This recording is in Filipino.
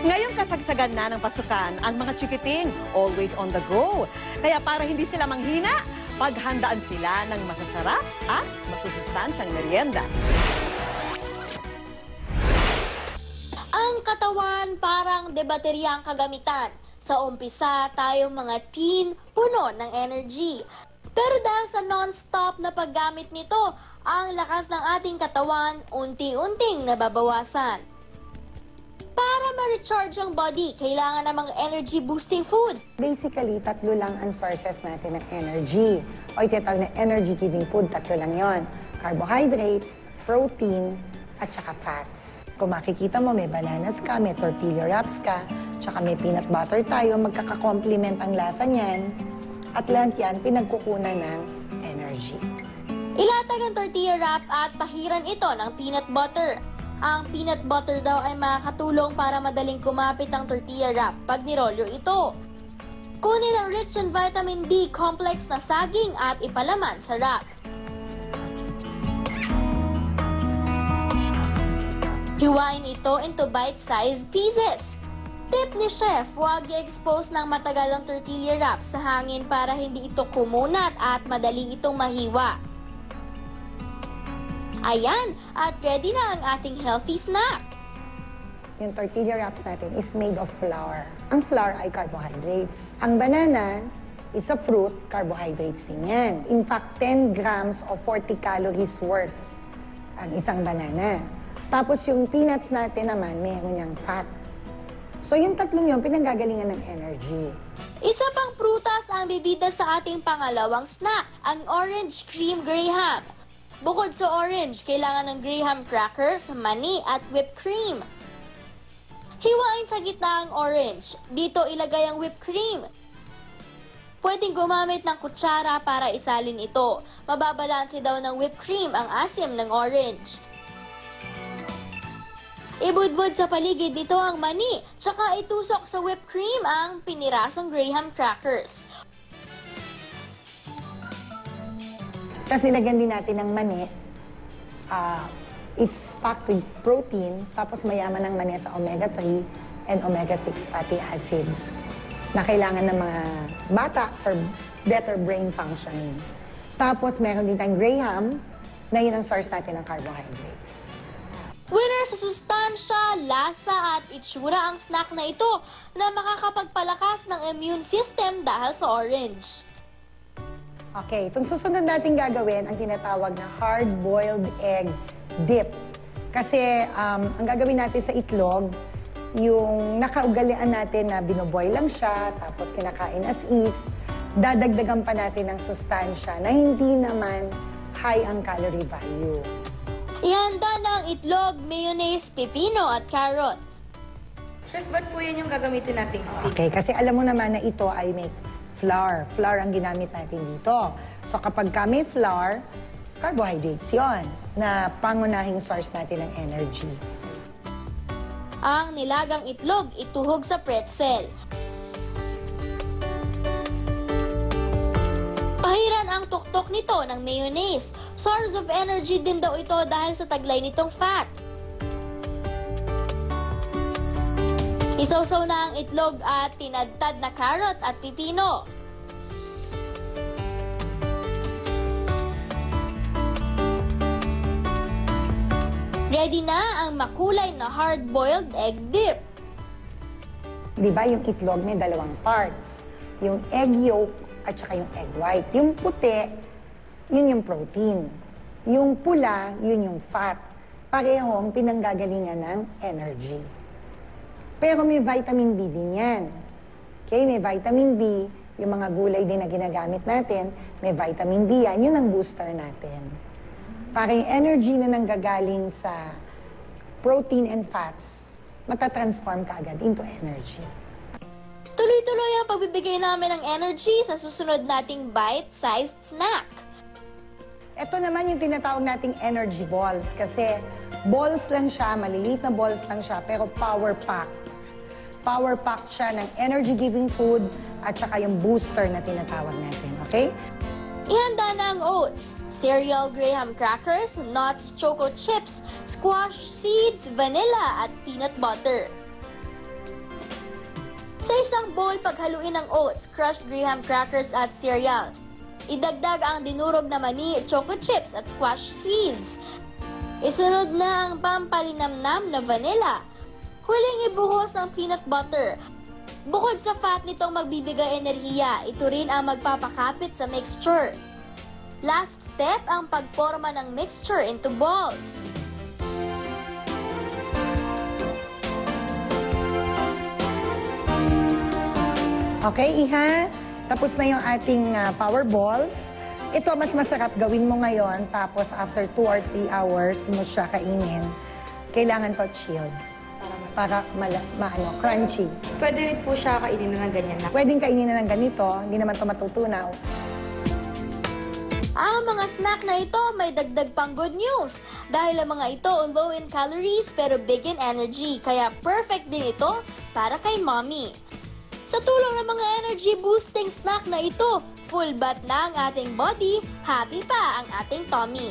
Ngayong kasagsagan na ng pasukan, ang mga chikiting always on the go. Kaya para hindi sila manghina, paghandaan sila ng masasarap at masusustansyang merienda. Ang katawan parang debateryang kagamitan. Sa umpisa, tayong mga teen, puno ng energy. Pero dahil sa non-stop na paggamit nito, ang lakas ng ating katawan unti-unting nababawasan. Para ma-recharge ang body, kailangan ng mga energy-boosting food. Basically, tatlo lang ang sources natin ng energy. O itinatawag na energy-giving food, tatlo lang yon: carbohydrates, protein, at saka fats. Kung makikita mo, may bananas ka, may tortilla wraps ka, tsaka may peanut butter tayo, magkaka-complement ang lasa niyan. At lahat yan, pinagkukunan ng energy. Ilatag ang tortilla wrap at pahiran ito ng peanut butter. Ang peanut butter daw ay makakatulong para madaling kumapit ang tortilla wrap pag nirolyo ito. Kunin ang rich in vitamin B complex na saging at ipalaman sa wrap. Hiwain ito into bite-sized pieces. Tip ni Chef, huwag i-expose ng matagal ang tortilla wrap sa hangin para hindi ito kumunat at madali itong mahiwa. Ayan, at ready na ang ating healthy snack. Yung tortilla wraps natin is made of flour. Ang flour ay carbohydrates. Ang banana is a fruit, carbohydrates din yan. In fact, 10 grams of 40 calories worth ang isang banana. Tapos yung peanuts natin naman, mayroon niyang fat. So yung tatlong yun, pinanggagalingan ng energy. Isa pang prutas ang bibida sa ating pangalawang snack, ang orange cream graham. Bukod sa orange, kailangan ng graham crackers, mani at whipped cream. Hiwain sa gitna ang orange. Dito ilagay ang whipped cream. Pwedeng gumamit ng kutsara para isalin ito. Mababalanse daw ng whipped cream ang asim ng orange. Ibudbud sa paligid nito ang mani, tsaka itusok sa whipped cream ang pinirasong graham crackers. Tapos ilagyan din natin ng mani. It's packed with protein, tapos mayaman ng mani sa omega-3 and omega-6 fatty acids na kailangan ng mga bata for better brain functioning. Tapos meron din tayong graham na yun ang source natin ng carbohydrates. Winner sa sustansya, lasa at itsura ang snack na ito na makakapagpalakas ng immune system dahil sa orange. Okay, itong susunod natin gagawin ang tinatawag na hard-boiled egg dip. Kasi ang gagawin natin sa itlog, yung nakaugalian natin na binoboil lang siya, tapos kinakain as is, dadagdagan pa natin ng sustansya na hindi naman high ang calorie value. Ihanda na ang itlog, mayonnaise, pipino at carrot. Chef, ba't po yan yung gagamitin nating stick? Okay, kasi alam mo naman na ito ay may flour. Flour ang ginamit natin dito. So kapag may flour, carbohydrates yon na pangunahing source natin ng energy. Ang nilagang itlog ituhog sa pretzel. Pahiran ang tuktok nito ng mayonnaise. Source of energy din daw ito dahil sa taglay nitong fat. Isawsaw na ang itlog at tinadtad na carrot at pipino. Ready na ang makulay na hard-boiled egg dip. Di ba yung itlog may dalawang parts? Yung egg yolk at saka yung egg white. Yung puti, yun yung protein. Yung pula, yun yung fat. Parehong pinanggagalingan ng energy. Pero may vitamin B din yan. Okay, may vitamin B, yung mga gulay din na ginagamit natin, may vitamin B yan, yun ang booster natin. Para yung energy na nanggagaling sa protein and fats, matatransform ka agad into energy. Tuloy-tuloy ang pagbibigay namin ng energy sa susunod nating bite-sized snack. Ito naman yung tinatawag nating energy balls kasi balls lang siya, maliliit na balls lang siya, pero power-packed. Power-packed siya ng energy-giving food at saka yung booster na tinatawag natin, okay? Ihanda na ang oats, cereal graham crackers, nuts, choco chips, squash seeds, vanilla at peanut butter. Sa isang bowl, paghaluin ng oats, crushed graham crackers at cereal. Idagdag ang dinurog na mani, choco chips at squash seeds. Isunod na ang pampalinamnam na vanilla. Huling ibuhos ang peanut butter. Bukod sa fat nitong magbibigay enerhiya, ito rin ang magpapakapit sa mixture. Last step, ang pagporma ng mixture into balls. Okay, Iha? Tapos na yung ating power balls. Ito, mas masarap gawin mo ngayon, tapos after 2 or 3 hours mo siya kainin. Kailangan to chilled para crunchy. Pwede rin po siya kainin na ng ganyan na. Pwedeng kainin na ng ganito, hindi naman to matutunaw. Ang mga snack na ito may dagdag pang good news dahil ang mga ito low in calories pero big in energy, kaya perfect din ito para kay mommy. Sa tulong ng mga energy boosting snack na ito, full bath na ang ating body, happy pa ang ating tummy.